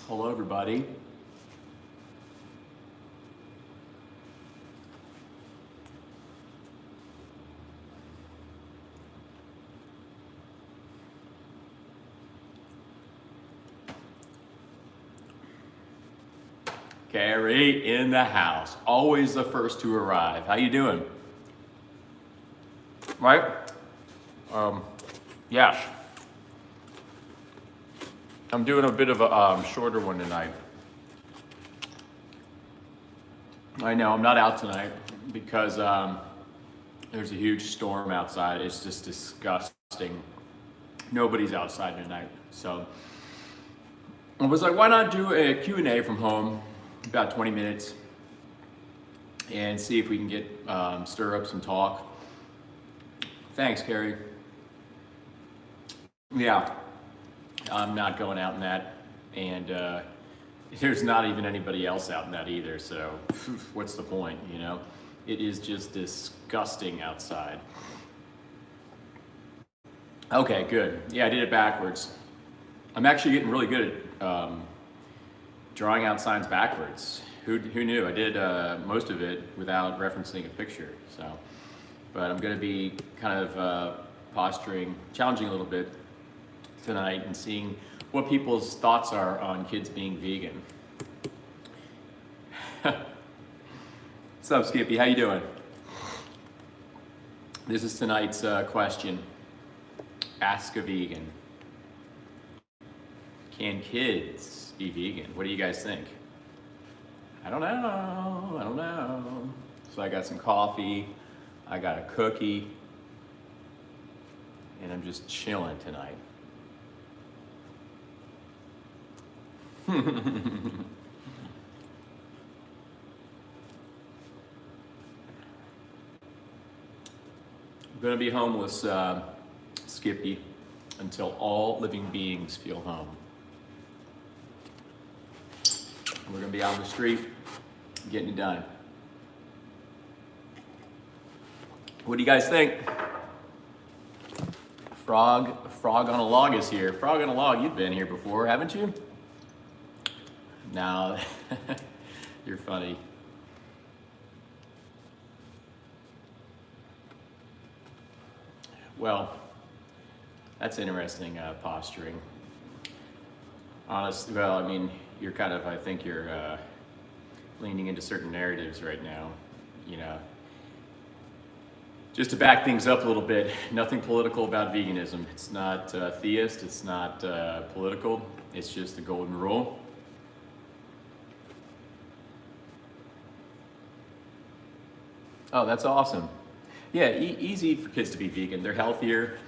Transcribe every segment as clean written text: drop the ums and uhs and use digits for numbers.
Hello, everybody. Carrie in the house, always the first to arrive. How you doing? Right? Yes. I'm doing a bit of a shorter one tonight. I know I'm not out tonight because there's a huge storm outside. It's just disgusting. Nobody's outside tonight, so I was like, why not do a Q&A from home, about 20 minutes, and see if we can get stir up some talk. Thanks, Carrie. Yeah, I'm not going out in that, and there's not even anybody else out in that either, so what's the point, you know? It is just disgusting outside. Okay, good. Yeah, I did it backwards. I'm actually getting really good at drawing out signs backwards. Who knew? I did most of it without referencing a picture, so. But I'm gonna be kind of posturing, challenging a little bit tonight and seeing what people's thoughts are on kids being vegan. What's up, Skippy? How you doing? This is tonight's question. Ask a vegan. Can kids be vegan? What do you guys think? I don't know. So I got some coffee, I got a cookie, and I'm just chilling tonight. I'm gonna be homeless, Skippy, until all living beings feel home. We're gonna be out on the street, getting it done. What do you guys think? Frog on a log is here. Frog on a log, you've been here before, haven't you? No, you're funny. Well, that's interesting posturing. Honestly, well, I mean, you're kind of, I think you're leaning into certain narratives right now, you know. Just to back things up a little bit, nothing political about veganism. It's not theist, it's not political, it's just the golden rule. Oh, that's awesome. Yeah, easy for kids to be vegan. They're healthier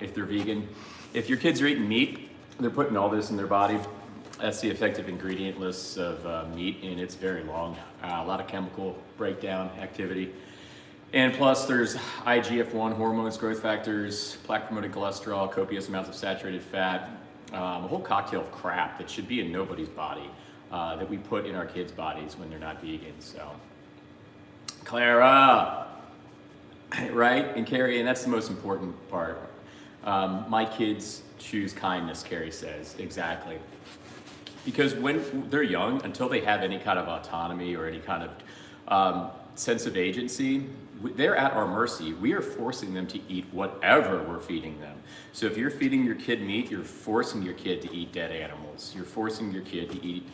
if they're vegan. If your kids are eating meat, they're putting all this in their body. That's the effective ingredient list of meat, and it's very long. A lot of chemical breakdown activity. And plus there's IGF-1 hormones, growth factors, plaque-promoting cholesterol, copious amounts of saturated fat, a whole cocktail of crap that should be in nobody's body that we put in our kids' bodies when they're not vegan, so. Clara, right? And Carrie, and that's the most important part. My kids choose kindness, Carrie says, exactly. Because when they're young, until they have any kind of autonomy or any kind of sense of agency, they're at our mercy. We are forcing them to eat whatever we're feeding them. So if you're feeding your kid meat, you're forcing your kid to eat dead animals. You're forcing your kid to eat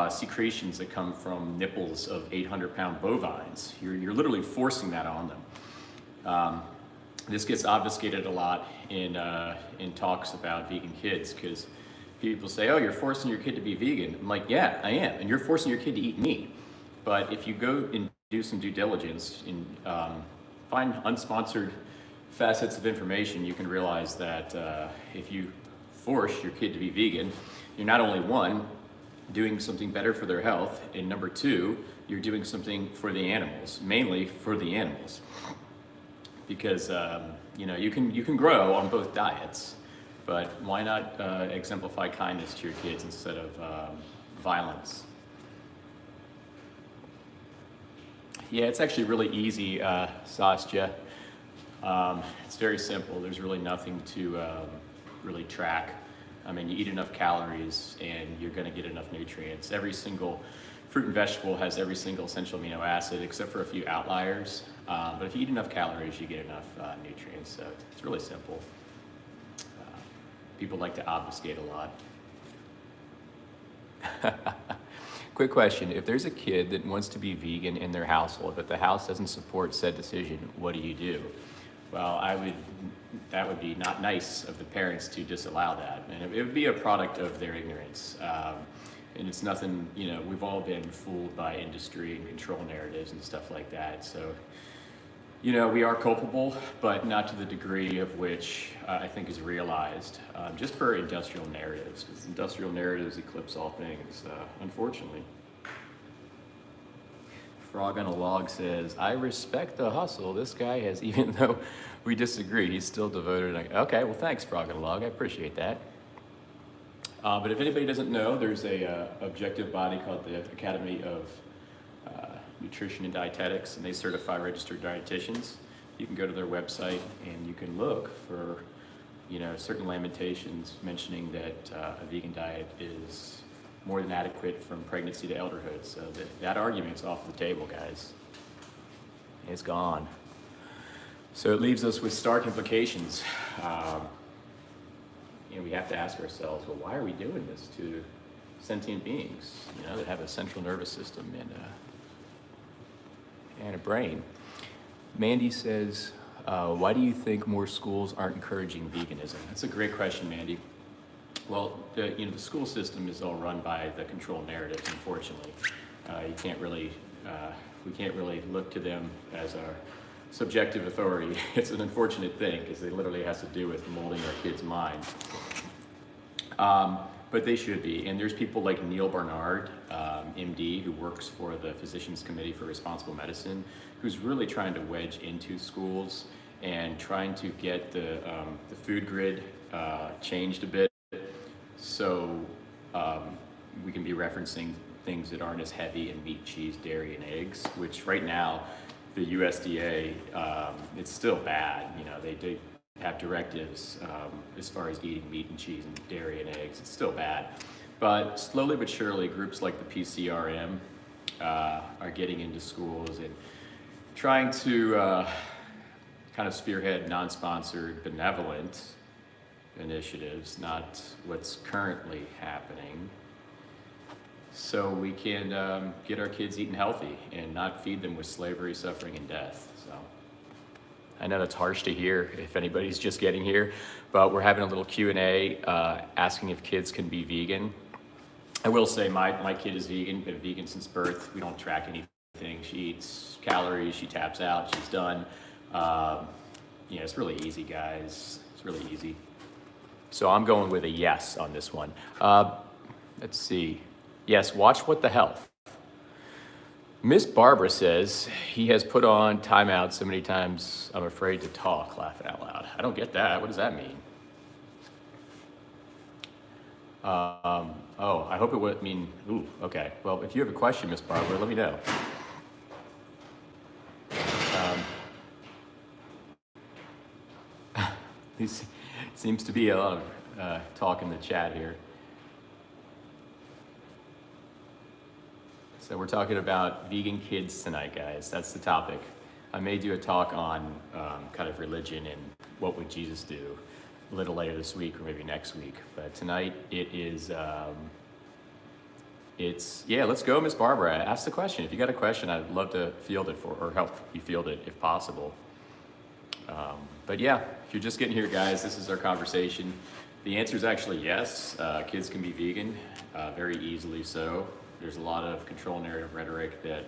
secretions that come from nipples of 800-pound bovines. You're literally forcing that on them. This gets obfuscated a lot in talks about vegan kids, because people say, oh, you're forcing your kid to be vegan. I'm like, yeah, I am. And you're forcing your kid to eat meat. But if you go and do some due diligence and find unsponsored facets of information, you can realize that if you force your kid to be vegan, you're not only, one, doing something better for their health, and number two, you're doing something for the animals, mainly for the animals. Because you know, you can grow on both diets, but why not exemplify kindness to your kids instead of violence? Yeah, it's actually really easy, Saskia. It's very simple. There's really nothing to really track. I mean, you eat enough calories and you're going to get enough nutrients. Every single fruit and vegetable has every single essential amino acid except for a few outliers. But if you eat enough calories, you get enough nutrients. So it's really simple. People like to obfuscate a lot. Quick question. If there's a kid that wants to be vegan in their household, but the house doesn't support said decision, what do you do? Well, that would be not nice of the parents to disallow that. And it would be a product of their ignorance. And it's nothing, you know, we've all been fooled by industry and control narratives and stuff like that. So, you know, we are culpable, but not to the degree of which I think is realized, just for industrial narratives, because industrial narratives eclipse all things, unfortunately. Frog on a Log says, I respect the hustle this guy has, even though we disagree, he's still devoted. Okay, well, thanks, Frog on a Log, I appreciate that. But if anybody doesn't know, there's a objective body called the Academy of Nutrition and Dietetics, and they certify registered dietitians. You can go to their website and you can look for, you know, certain lamentations mentioning that a vegan diet is more than adequate from pregnancy to elderhood. So that argument's off the table, guys. It's gone. So it leaves us with stark implications. You know, we have to ask ourselves, well, why are we doing this to sentient beings, you know, that have a central nervous system and a brain? Mandy says, why do you think more schools aren't encouraging veganism? That's a great question, Mandy. Well, the school system is all run by the control narratives, unfortunately. We can't really look to them as our subjective authority. It's an unfortunate thing because it literally has to do with molding our kids' minds. But they should be. And there's people like Neil Barnard, MD, who works for the Physicians Committee for Responsible Medicine, who's really trying to wedge into schools and trying to get the food grid changed a bit, so we can be referencing things that aren't as heavy in meat, cheese, dairy, and eggs, which right now the USDA, it's still bad. You know, they have directives as far as eating meat and cheese and dairy and eggs. It's still bad. But slowly but surely, groups like the PCRM are getting into schools and trying to kind of spearhead non-sponsored, benevolent initiatives, not what's currently happening, so we can get our kids eating healthy and not feed them with slavery, suffering, and death. So I know that's harsh to hear if anybody's just getting here, but we're having a little Q&A asking if kids can be vegan. I will say my kid is vegan, been vegan since birth. We don't track anything. She eats calories, she taps out, she's done. You know, it's really easy, guys. It's really easy. So I'm going with a yes on this one. Let's see. Yes, watch What the Health. Miss Barbara says he has put on timeout so many times I'm afraid to talk, laughing out loud. I don't get that. What does that mean? Oh, I hope it would mean, ooh, okay. Well, if you have a question, Miss Barbara, let me know. There seems to be a lot of talk in the chat here. So we're talking about vegan kids tonight, guys. That's the topic. I may do a talk on kind of religion and what would Jesus do a little later this week or maybe next week. But tonight it is, let's go, Miss Barbara. Ask the question. If you got a question, I'd love to field it or help you field it if possible. But yeah, if you're just getting here, guys, this is our conversation. The answer is actually yes. Kids can be vegan, very easily so. There's a lot of control narrative rhetoric that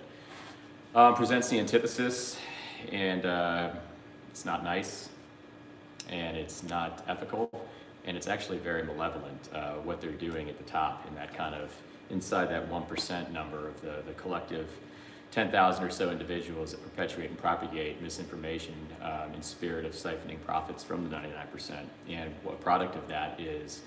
presents the antithesis, and it's not nice, and it's not ethical, and it's actually very malevolent, what they're doing at the top in that kind of, inside that 1% number of the collective 10,000 or so individuals that perpetuate and propagate misinformation in spirit of siphoning profits from the 99%. And what product of that is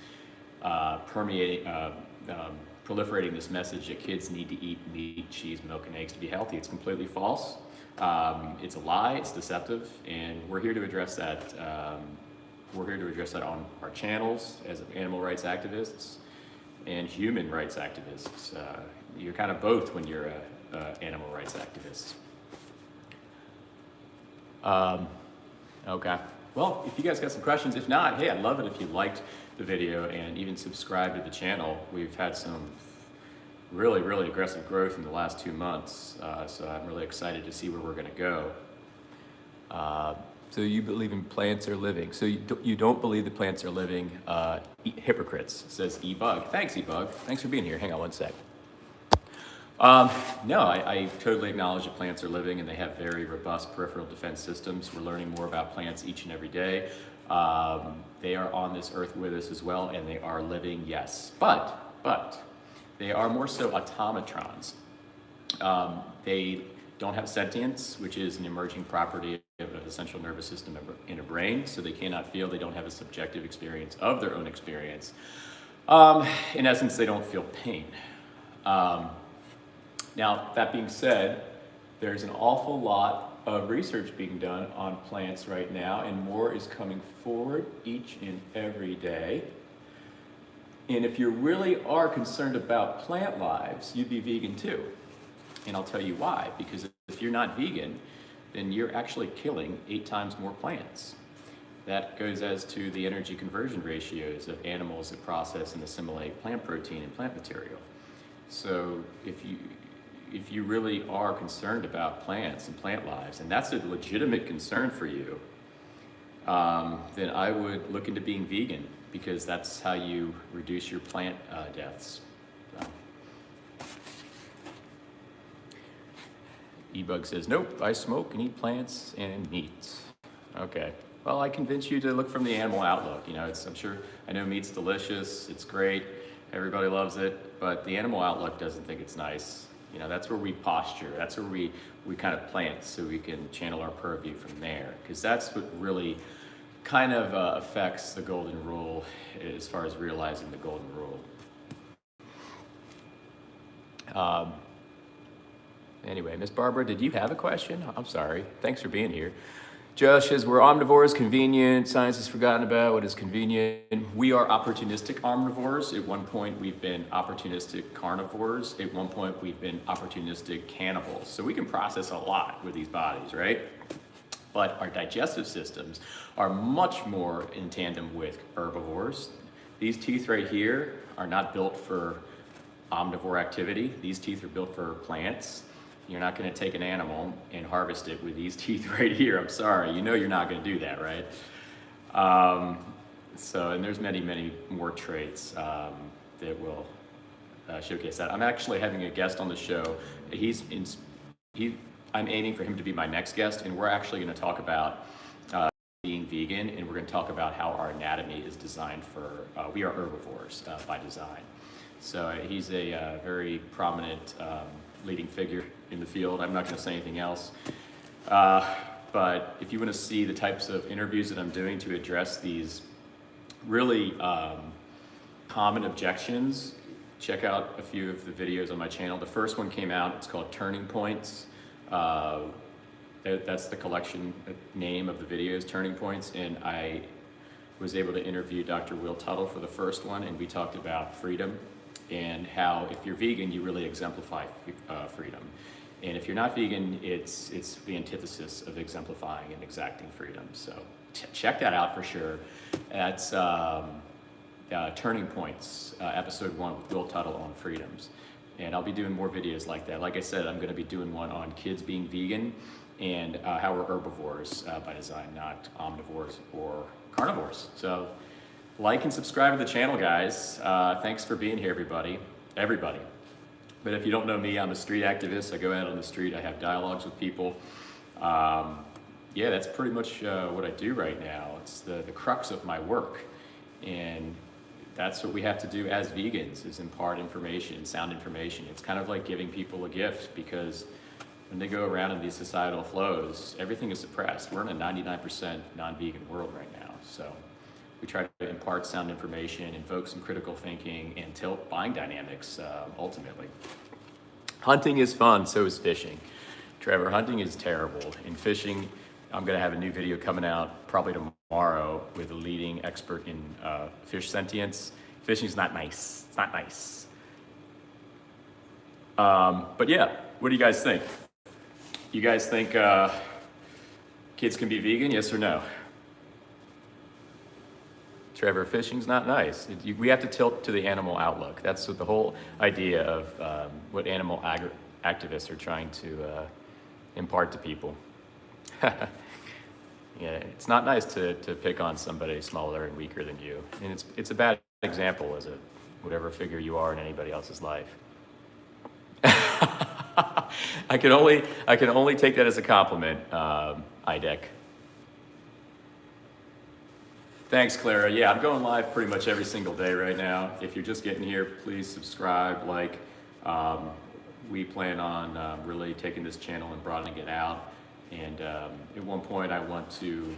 proliferating this message that kids need to eat meat, cheese, milk, and eggs to be healthy. It's completely false. It's a lie, it's deceptive, and we're here to address that we're here to address that on our channels as animal rights activists and human rights activists. You're kind of both when you're a animal rights activist. Okay. Well, if you guys got some questions, if not, hey, I'd love it if you liked the video and even subscribe to the channel. We've had some really, really aggressive growth in the last 2 months, so I'm really excited to see where we're going to go. So you believe in plants are living. So you don't believe that plants are living. Hypocrites, says E-Bug. Thanks, E-Bug. Thanks for being here. Hang on one sec. No, I totally acknowledge that plants are living and they have very robust peripheral defense systems. We're learning more about plants each and every day. They are on this earth with us as well, and they are living, yes. But they are more so automatrons. They don't have sentience, which is an emerging property of the central nervous system in a brain, so they cannot feel, they don't have a subjective experience of their own experience. In essence, they don't feel pain. Now, that being said, there's an awful lot of research being done on plants right now, and more is coming forward each and every day. And if you really are concerned about plant lives, you'd be vegan too. And I'll tell you why. Because if you're not vegan, then you're actually killing 8 times more plants. That goes as to the energy conversion ratios of animals that process and assimilate plant protein and plant material. So if you really are concerned about plants and plant lives, and that's a legitimate concern for you, then I would look into being vegan, because that's how you reduce your plant deaths. So. E-Bug says, nope, I smoke and eat plants and meat. Okay, well, I convince you to look from the animal outlook. You know, I know meat's delicious, it's great, everybody loves it, but the animal outlook doesn't think it's nice. You know, that's where we posture, that's where we kind of plant, so we can channel our purview from there, because that's what really kind of affects the golden rule as far as realizing the golden rule. Anyway, Miss Barbara, did you have a question? I'm sorry. Thanks for being here. Josh says, we're omnivores, convenient. Science has forgotten about what is convenient. We are opportunistic omnivores. At one point, we've been opportunistic carnivores. At one point, we've been opportunistic cannibals. So we can process a lot with these bodies, right? But our digestive systems are much more in tandem with herbivores. These teeth right here are not built for omnivore activity. These teeth are built for plants. You're not going to take an animal and harvest it with these teeth right here. I'm sorry. You know you're not going to do that, right? And there's many, many more traits that will showcase that. I'm actually having a guest on the show. I'm aiming for him to be my next guest, and we're actually going to talk about being vegan, and we're going to talk about how our anatomy is designed for, we are herbivores by design. So he's a very prominent leading figure in the field. I'm not going to say anything else. But if you want to see the types of interviews that I'm doing to address these really common objections, check out a few of the videos on my channel. The first one came out, it's called Turning Points. That's the collection name of the videos, Turning Points, and I was able to interview Dr. Will Tuttle for the first one, and we talked about freedom and how if you're vegan, you really exemplify freedom. And if you're not vegan, it's the antithesis of exemplifying and exacting freedom. So check that out for sure. That's Turning Points, episode 1 with Will Tuttle on freedoms. And I'll be doing more videos like that. Like I said, I'm gonna be doing one on kids being vegan and how we're herbivores by design, not omnivores or carnivores. So like and subscribe to the channel, guys. Thanks for being here, everybody. But if you don't know me, I'm a street activist. I go out on the street, I have dialogues with people. Yeah, that's pretty much what I do right now. It's the crux of my work. And that's what we have to do as vegans, is impart information, sound information. It's kind of like giving people a gift, because when they go around in these societal flows, everything is suppressed. We're in a 99% non-vegan world right now. So we try to impart sound information, invoke some critical thinking, and tilt buying dynamics, ultimately. Hunting is fun, so is fishing. Trevor, hunting is terrible, and fishing I'm going to have a new video coming out probably tomorrow with a leading expert in fish sentience. Fishing is not nice. It's not nice. But yeah, what do you guys think? You guys think kids can be vegan, yes or no? Trevor, fishing's not nice. We have to tilt to the animal outlook. That's what the whole idea of what animal activists are trying to impart to people. Yeah, it's not nice to pick on somebody smaller and weaker than you. And it's a bad example as whatever figure you are in anybody else's life. I can only take that as a compliment, IDEC. Thanks, Clara. Yeah, I'm going live pretty much every single day right now. If you're just getting here, please subscribe, like. We plan on really taking this channel and broadening it out. And at one point, we want to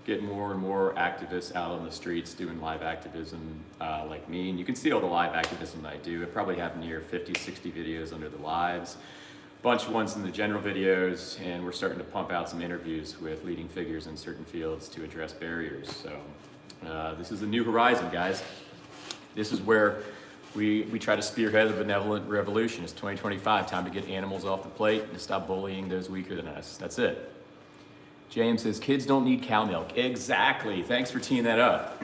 get more and more activists out on the streets doing live activism like me. And you can see all the live activism that I do. I probably have near 50, 60 videos under the lives, bunch of ones in the general videos, and we're starting to pump out some interviews with leading figures in certain fields to address barriers. So this is a new horizon, guys. This is where we try to spearhead the benevolent revolution. It's 2025, time to get animals off the plate and to stop bullying those weaker than us. That's it. James says, kids don't need cow milk. Exactly, thanks for teeing that up.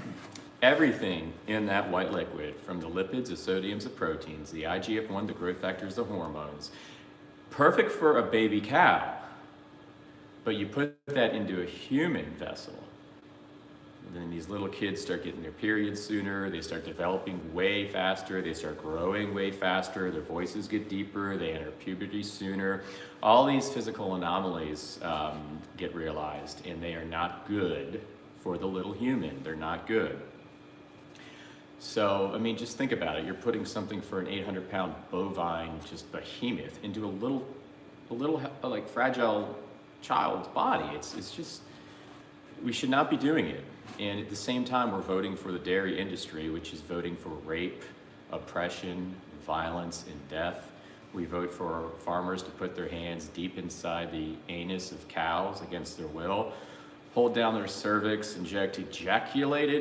Everything in that white liquid, from the lipids, the sodiums, the proteins, the IGF-1, the growth factors, the hormones, perfect for a baby cow. But you put that into a human vessel, and then these little kids start getting their periods sooner, they start developing way faster, they start growing way faster, their voices get deeper, they enter puberty sooner. All these physical anomalies get realized, and they are not good for the little human. They're not good. So, I mean, just think about it. You're putting something for an 800-pound bovine, just behemoth, into a little like fragile child's body. It's just, we should not be doing it. And at the same time, we're voting for the dairy industry, which is voting for rape, oppression, violence, and death. We vote for farmers to put their hands deep inside the anus of cows against their will, hold down their cervix,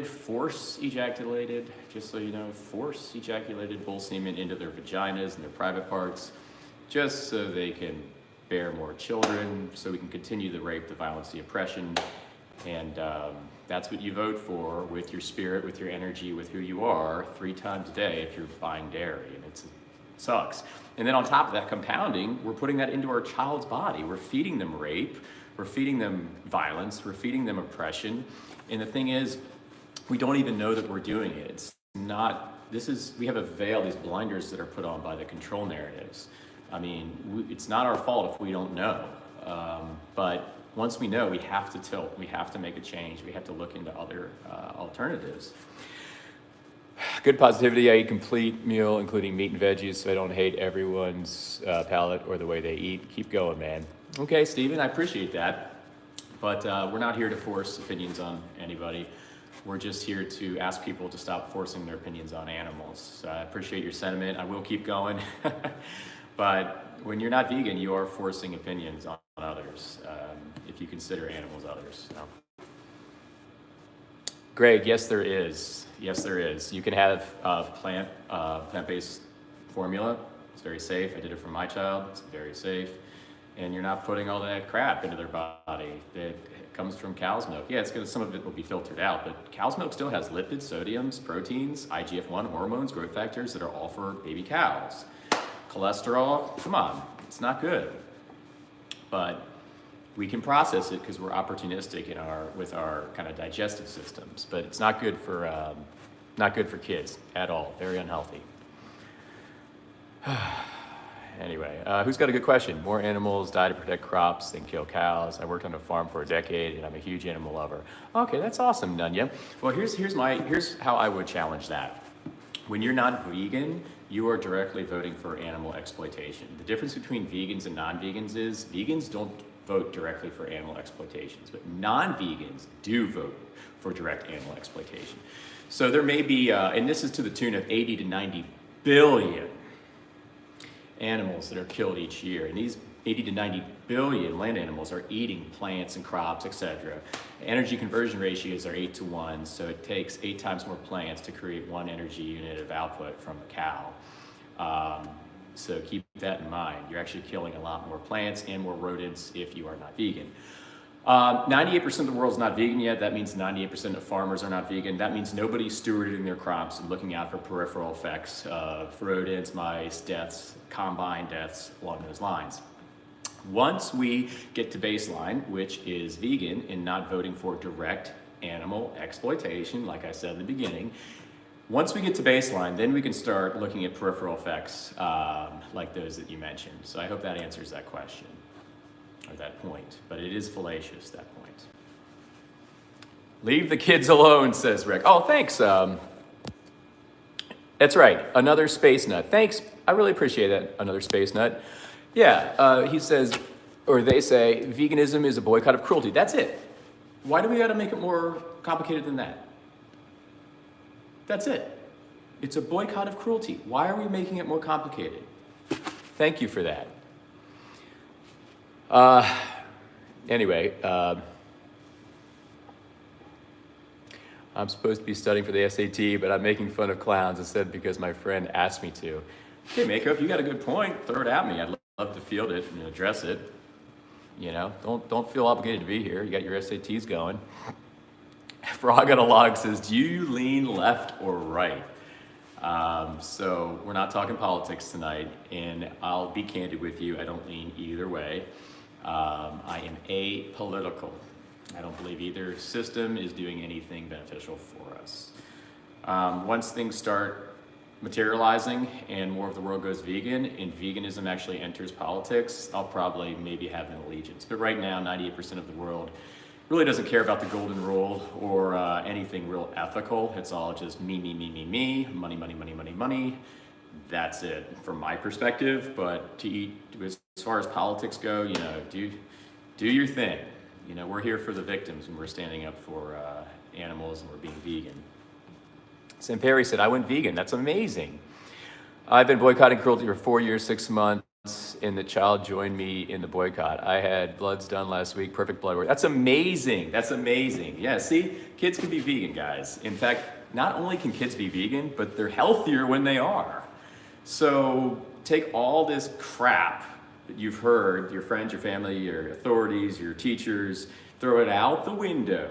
force ejaculated, just so you know, force ejaculated bull semen into their vaginas and their private parts, just so they can bear more children, so we can continue the rape, the violence, the oppression. And that's what you vote for with your spirit, with your energy, with who you are 3 times a day if you're buying dairy. And it sucks. And then on top of that, compounding, we're putting that into our child's body. We're feeding them rape, we're feeding them violence, we're feeding them oppression. And the thing is, we don't even know that we're doing it. It's not, we have a veil, these blinders that are put on by the control narratives. I mean, it's not our fault if we don't know. But once we know, we have to tilt, we have to make a change, we have to look into other alternatives. Good positivity, I eat complete meal, including meat and veggies, so I don't hate everyone's palate or the way they eat. Keep going, man. Okay, Stephen, I appreciate that. But we're not here to force opinions on anybody. We're just here to ask people to stop forcing their opinions on animals. So I appreciate your sentiment. I will keep going. But when you're not vegan, you are forcing opinions on others, if you consider animals others. So. Greg, yes there is. Yes there is. You can have plant-based formula. It's very safe. I did it for my child. It's very safe. And you're not putting all that crap into their body that comes from cow's milk. Yeah, some of it will be filtered out, but cow's milk still has lipids, sodiums, proteins, IGF-1, hormones, growth factors that are all for baby cows. Cholesterol, come on, it's not good. But we can process it because we're opportunistic with our kind of digestive systems. But it's not good for kids at all. Very unhealthy. Anyway, who's got a good question? More animals die to protect crops than kill cows. I worked on a farm for a decade, and I'm a huge animal lover. Okay, that's awesome, Nunya. Well, here's how I would challenge that. When you're not vegan, you are directly voting for animal exploitation. The difference between vegans and non-vegans is vegans don't vote directly for animal exploitations, but non-vegans do vote for direct animal exploitation. So there may be, and this is to the tune of 80 to 90 billion animals that are killed each year. And these 80 to 90 billion land animals are eating plants and crops, etc. Energy conversion ratios are 8 to 1, so it takes 8 times more plants to create 1 energy unit of output from a cow. So keep that in mind. You're actually killing a lot more plants and more rodents if you are not vegan. 98% of the world's not vegan yet. That means 98% of farmers are not vegan. That means nobody's stewarding their crops and looking out for peripheral effects of rodents, mice, deaths, combine deaths, along those lines. Once we get to baseline, which is vegan and not voting for direct animal exploitation, like I said in the beginning, once we get to baseline, then we can start looking at peripheral effects like those that you mentioned. So I hope that answers that question. Or that point, but it is fallacious, that point. Leave the kids alone, says Rick. Oh, thanks. That's right, another space nut. Thanks, I really appreciate that, another space nut. Yeah, he says, or they say, veganism is a boycott of cruelty. That's it. Why do we gotta make it more complicated than that? That's it. It's a boycott of cruelty. Why are we making it more complicated? Thank you for that. Anyway, I'm supposed to be studying for the SAT, but I'm making fun of clowns instead because my friend asked me to. Hey, Mako, if you got a good point, throw it at me. I'd love to field it and address it. You know, don't feel obligated to be here. You got your SATs going. Frog on a Log says, do you lean left or right? So we're not talking politics tonight, and I'll be candid with you. I don't lean either way. I am apolitical. I don't believe either system is doing anything beneficial for us. Once things start materializing and more of the world goes vegan and veganism actually enters politics, I'll probably maybe have an allegiance. But right now, 98% of the world really doesn't care about the golden rule or anything real ethical. It's all just me, money, money, money, money, money. That's it from my perspective. But as far as politics go, you know, do your thing. You know, we're here for the victims and we're standing up for animals and we're being vegan. Sam Perry said, I went vegan. That's amazing. I've been boycotting cruelty for 4 years, 6 months, and the child joined me in the boycott. I had bloods done last week, perfect blood work. That's amazing. That's amazing. Yeah, see, kids can be vegan, guys. In fact, not only can kids be vegan, but they're healthier when they are. So take all this crap that you've heard, your friends, your family, your authorities, your teachers, throw it out the window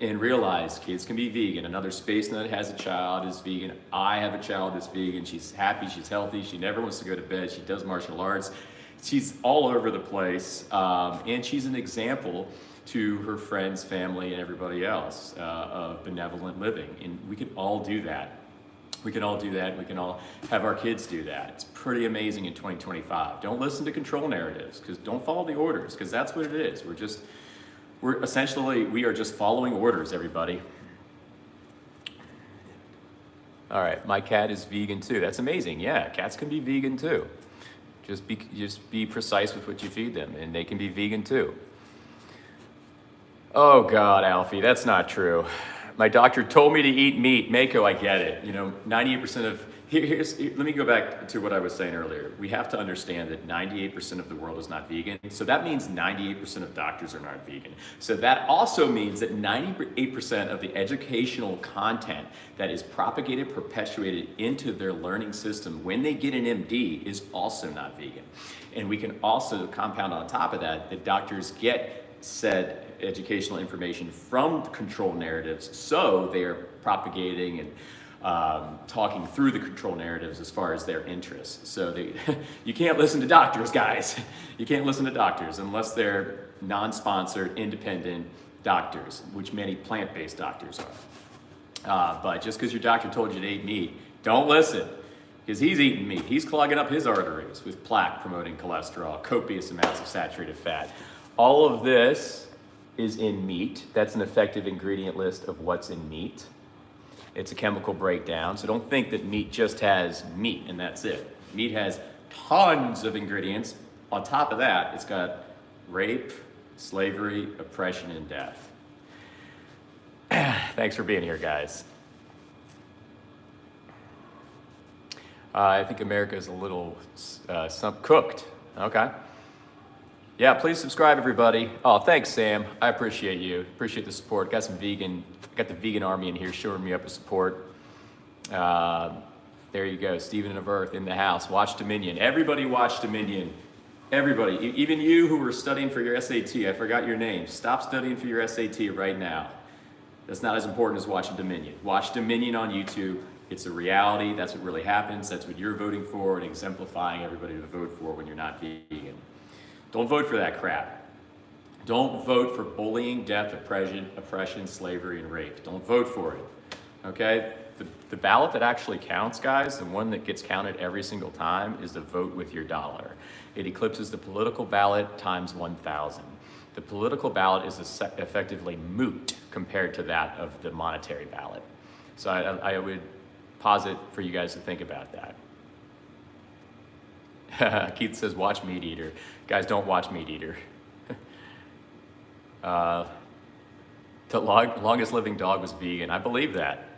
and realize kids can be vegan. Another space nut has a child, is vegan. I have a child that's vegan. She's happy, she's healthy, she never wants to go to bed, she does martial arts. She's all over the place, and she's an example to her friends, family, and everybody else of benevolent living. And we can all do that. We can all do that. We can all have our kids do that. It's pretty amazing in 2025. Don't listen to control narratives, because don't follow the orders, because that's what it is. We are just following orders, everybody. All right, my cat is vegan too. That's amazing. Yeah, cats can be vegan too. Just be precise with what you feed them, and they can be vegan too. Oh God, Alfie, that's not true. My doctor told me to eat meat. Mako, I get it. You know, 98% of, let me go back to what I was saying earlier. We have to understand that 98% of the world is not vegan. So that means 98% of doctors are not vegan. So that also means that 98% of the educational content that is propagated, perpetuated into their learning system when they get an MD is also not vegan. And we can also compound on top of that doctors get said educational information from control narratives, so they are propagating and talking through the control narratives as far as their interests. So you can't listen to doctors, guys. You can't listen to doctors unless they're non-sponsored, independent doctors, which many plant-based doctors are. But just because your doctor told you to eat meat, don't listen, because he's eating meat. He's clogging up his arteries with plaque, promoting cholesterol, copious amounts of saturated fat. All of this is in meat. That's an effective ingredient list of what's in meat. It's a chemical breakdown, so don't think that meat just has meat and that's it. Meat has tons of ingredients. On top of that, it's got rape, slavery, oppression, and death. Thanks for being here, guys. I think America is a little cooked. Okay. Yeah, please subscribe, everybody. Oh, thanks, Sam. I appreciate you. Appreciate the support. Got the vegan army in here showing me up with support. There you go, Stephen of Earth in the house. Watch Dominion. Everybody watch Dominion. Everybody, even you who were studying for your SAT, I forgot your name. Stop studying for your SAT right now. That's not as important as watching Dominion. Watch Dominion on YouTube. It's a reality. That's what really happens. That's what you're voting for and exemplifying everybody to vote for when you're not vegan. Don't vote for that crap. Don't vote for bullying, death, oppression, slavery, and rape. Don't vote for it, okay? The ballot that actually counts, guys, the one that gets counted every single time is the vote with your dollar. It eclipses the political ballot times 1,000. The political ballot is effectively moot compared to that of the monetary ballot. So I would posit for you guys to think about that. Keith says, watch Meat Eater. Guys, don't watch Meat Eater. The longest living dog was vegan. I believe that.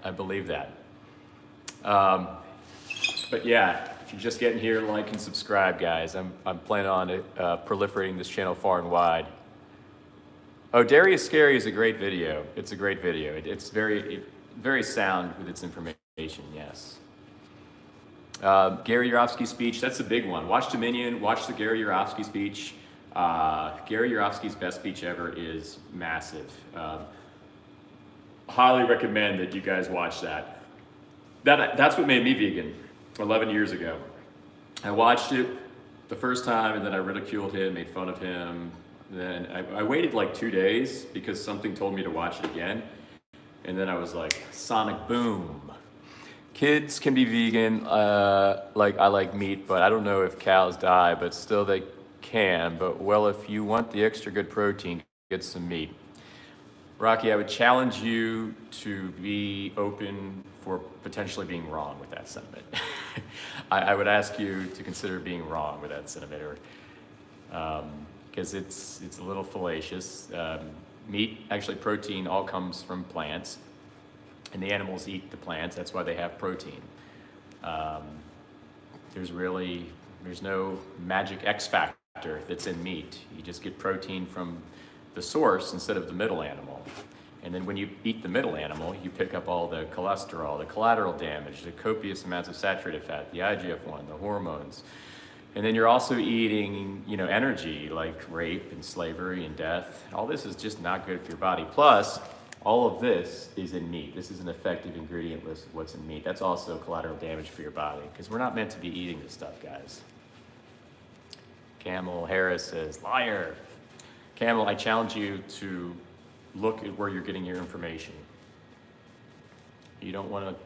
But yeah, if you're just getting here, like and subscribe, guys. I'm planning on proliferating this channel far and wide. Oh, Darius Scary is a great video. It's a great video. It's very sound with its information, yes. Gary Yourofsky's speech, that's a big one. Watch Dominion, watch the Gary Yourofsky speech. Gary Yourofsky's best speech ever is massive. Highly recommend that you guys watch that. That's what made me vegan 11 years ago. I watched it the first time and then I ridiculed him, made fun of him. Then I waited like 2 days because something told me to watch it again. And then I was like, sonic boom. Kids can be vegan, like I like meat, but I don't know if cows die, but still they can. But well, if you want the extra good protein, get some meat. Rocky, I would challenge you to be open for potentially being wrong with that sentiment. I would ask you to consider being wrong with that sentiment, or because it's a little fallacious. Meat, actually protein, all comes from plants. And the animals eat the plants, that's why they have protein. There's no magic X factor that's in meat. You just get protein from the source instead of the middle animal. And then when you eat the middle animal, you pick up all the cholesterol, the collateral damage, the copious amounts of saturated fat, the IGF-1, the hormones. And then you're also eating, energy like rape and slavery and death. All this is just not good for your body. Plus, all of this is in meat. This is an effective ingredient list of what's in meat. That's also collateral damage for your body because we're not meant to be eating this stuff, guys. Camel Harris says, liar. Camel, I challenge you to look at where you're getting your information. You don't want to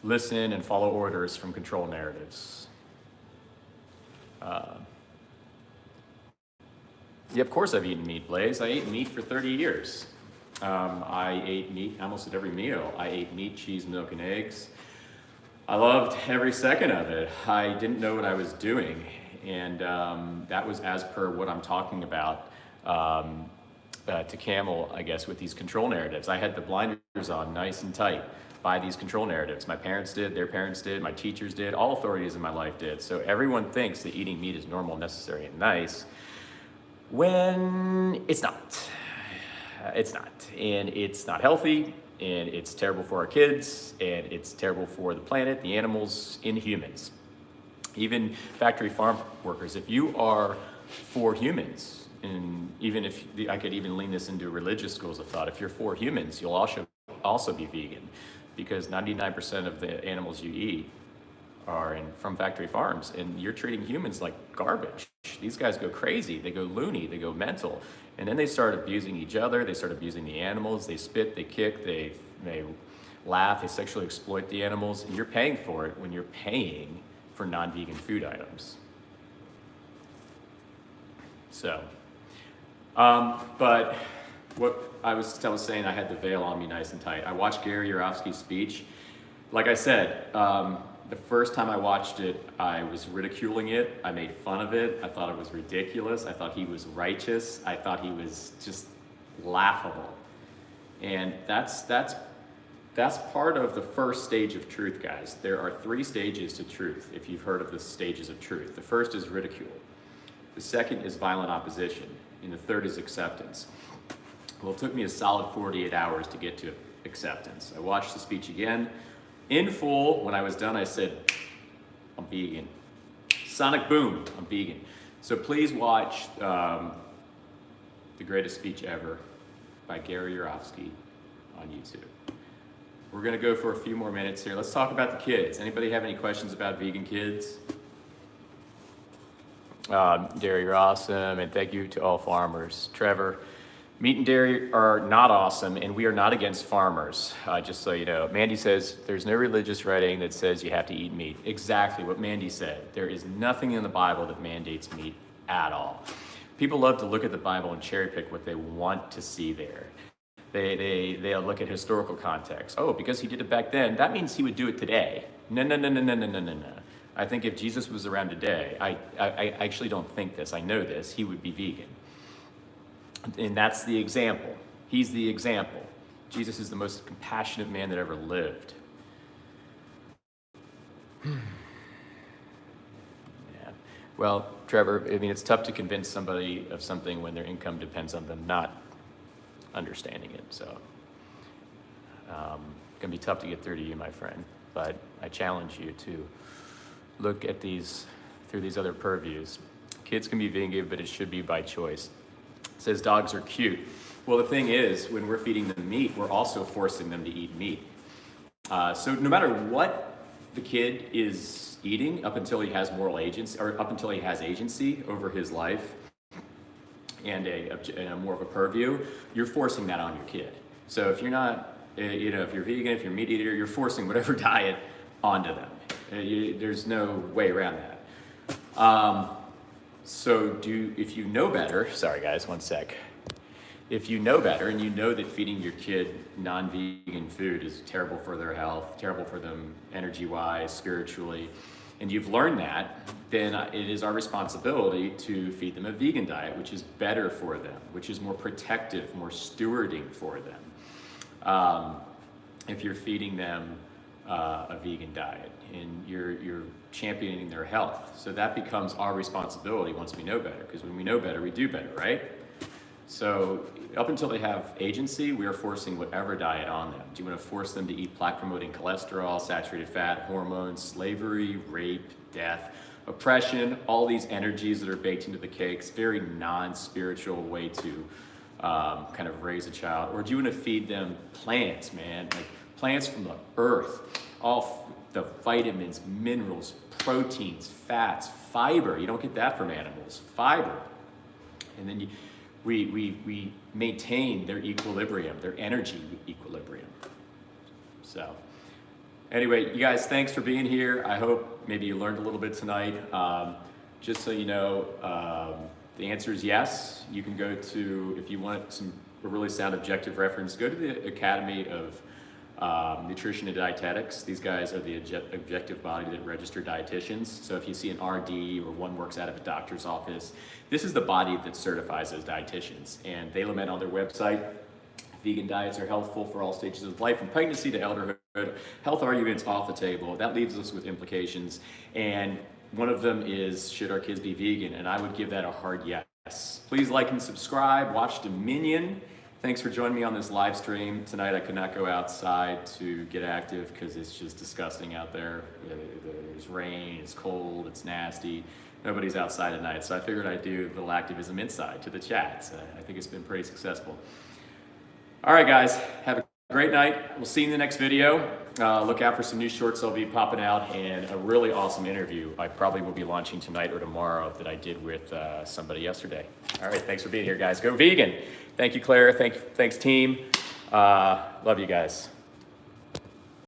listen and follow orders from control narratives. Yeah, of course I've eaten meat, Blaze. I ate meat for 30 years. I ate meat almost at every meal. I ate meat, cheese, milk, and eggs. I loved every second of it. I didn't know what I was doing. And that was as per what I'm talking about to Camel, I guess, with these control narratives. I had the blinders on nice and tight by these control narratives. My parents did, their parents did, my teachers did, all authorities in my life did. So everyone thinks that eating meat is normal, necessary, and nice, when it's not. It's not. And it's not healthy, and it's terrible for our kids, and it's terrible for the planet, the animals, and humans. Even factory farm workers, if you are for humans, and even if I could even lean this into religious schools of thought, if you're for humans, you'll also be vegan, because 99% of the animals you eat are from factory farms, and you're treating humans like garbage. These guys go crazy, they go loony, they go mental, and then they start abusing each other, they start abusing the animals, they spit, they kick, they laugh, they sexually exploit the animals, and you're paying for it when you're paying for non-vegan food items. So, but what I was saying, I had the veil on me nice and tight. I watched Gary Yourofsky's speech. Like I said, the first time I watched it, I was ridiculing it. I made fun of it. I thought it was ridiculous. I thought he was righteous. I thought he was just laughable. And that's part of the first stage of truth, guys. There are 3 stages to truth, if you've heard of the stages of truth. The first is ridicule. The second is violent opposition. And the third is acceptance. Well, it took me a solid 48 hours to get to acceptance. I watched the speech again in full. When I was done, I said, I'm vegan. Sonic boom, I'm vegan. So please watch The Greatest Speech Ever by Gary Yourofsky on YouTube. We're gonna go for a few more minutes here. Let's talk about the kids. Anybody have any questions about vegan kids? Dairy, you're awesome, and thank you to all farmers. Trevor, meat and dairy are not awesome, and we are not against farmers, just so you know. Mandy says, there's no religious writing that says you have to eat meat. Exactly what Mandy said. There is nothing in the Bible that mandates meat at all. People love to look at the Bible and cherry pick what they want to see there. They'll look at historical context. Oh, because he did it back then, that means he would do it today. No. I think if Jesus was around today, I actually don't think this, I know this, he would be vegan. And that's the example. He's the example. Jesus is the most compassionate man that ever lived. Yeah. Well, Trevor, I mean, it's tough to convince somebody of something when their income depends on them not understanding it. So it's gonna be tough to get through to you, my friend. But I challenge you to look at these through these other purviews. Kids can be vegan, but it should be by choice. It says dogs are cute. Well, the thing is, when we're feeding them meat, we're also forcing them to eat meat. So no matter what the kid is eating, up until he has moral agency, or up until he has agency over his life and a more of a purview, you're forcing that on your kid. So if you're not, if you're vegan, if you're a meat eater, you're forcing whatever diet onto them. There's no way around that. If you know better, sorry guys, one sec. If you know better and you know that feeding your kid non-vegan food is terrible for their health, terrible for them energy-wise, spiritually, and you've learned that, then it is our responsibility to feed them a vegan diet, which is better for them, which is more protective, more stewarding for them. If you're feeding them a vegan diet and you're championing their health. So that becomes our responsibility once we know better, because when we know better, we do better, right? So up until they have agency, we are forcing whatever diet on them. Do you want to force them to eat plaque-promoting cholesterol, saturated fat, hormones, slavery, rape, death, oppression, all these energies that are baked into the cakes, very non-spiritual way to kind of raise a child? Or do you want to feed them plants, man? Like plants from the earth, all the vitamins, minerals, proteins, fats, fiber. You don't get that from animals, fiber. And then we maintain their equilibrium, their energy equilibrium. So anyway, you guys, thanks for being here. I hope maybe you learned a little bit tonight. Just so you know, the answer is yes. You can go to, if you want a really sound objective reference, go to the Academy of Nutrition and Dietetics. These guys are the objective body that register dietitians. So if you see an RD or one works out of a doctor's office, this is the body that certifies those dietitians. And they lament on their website, vegan diets are healthful for all stages of life, from pregnancy to elderhood. Health arguments off the table. That leaves us with implications. And one of them is, should our kids be vegan? And I would give that a hard yes. Please like and subscribe. Watch Dominion. Thanks for joining me on this live stream. Tonight I could not go outside to get active because it's just disgusting out there. There's rain, it's cold, it's nasty. Nobody's outside at night. So I figured I'd do a little activism inside to the chats. I think it's been pretty successful. All right, guys, have a great night. We'll see you in the next video. Look out for some new shorts that'll be popping out, and a really awesome interview I probably will be launching tonight or tomorrow that I did with somebody yesterday. All right, thanks for being here, guys. Go vegan. Thank you, Claire. Thanks, team. Love you guys.